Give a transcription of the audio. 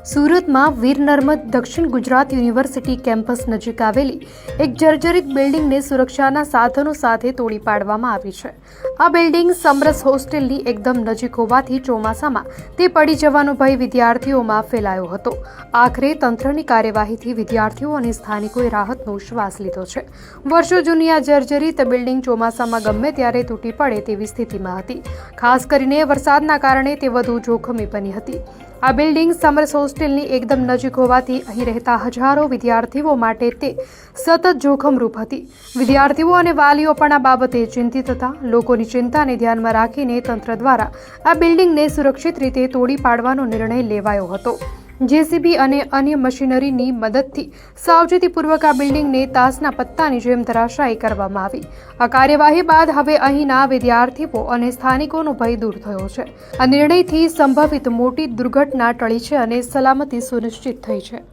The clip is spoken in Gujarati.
સુરતમાં વીર નર્મદ દક્ષિણ ગુજરાત યુનિવર્સિટી કેમ્પસ નજીક આવેલી એક જર્જરિત બિલ્ડિંગને સુરક્ષાના સાધનો સાથે તોડી પાડવામાં આવી છે। આ બિલ્ડિંગ સમરસ હોસ્ટેલની એકદમ નજીક હોવાથી ચોમાસામાં તે પડી જવાનો ભય વિદ્યાર્થીઓમાં ફેલાયો હતો। આખરે તંત્રની કાર્યવાહીથી વિદ્યાર્થીઓ અને સ્થાનિકોએ રાહતનો શ્વાસ લીધો છે। વર્ષો જૂની આ જર્જરિત બિલ્ડિંગ ચોમાસામાં ગમે ત્યારે તૂટી પડે તેવી સ્થિતિમાં હતી। ખાસ કરીને વરસાદના કારણે તે વધુ જોખમી બની હતી। આ બિલ્ડિંગ સમરસ હોસ્ટેલની એકદમ નજીક હોવાથી અહીં રહેતા હજારો વિદ્યાર્થીઓ માટે તે સતત જોખમરૂપ હતી। વિદ્યાર્થીઓ અને વાલીઓ પણ આ બાબતે ચિંતિત હતા। લોકોની ચિંતાને ધ્યાનમાં રાખીને તંત્ર દ્વારા આ બિલ્ડિંગને સુરક્ષિત રીતે તોડી પાડવાનો નિર્ણય લેવાયો હતો। જેસીબી અને અન્ય મશીનરીની મદદથી સાવચેતીપૂર્વક આ બિલ્ડિંગને તાસના પત્તાની જેમ ધરાશાયી કરવામાં આવી। આ કાર્યવાહી બાદ હવે અહીંના વિદ્યાર્થીઓ અને સ્થાનિકોનો ભય દૂર થયો છે। આ નિર્ણયથી સંભવિત મોટી દુર્ઘટના ટળી છે અને સલામતી સુનિશ્ચિત થઈ છે।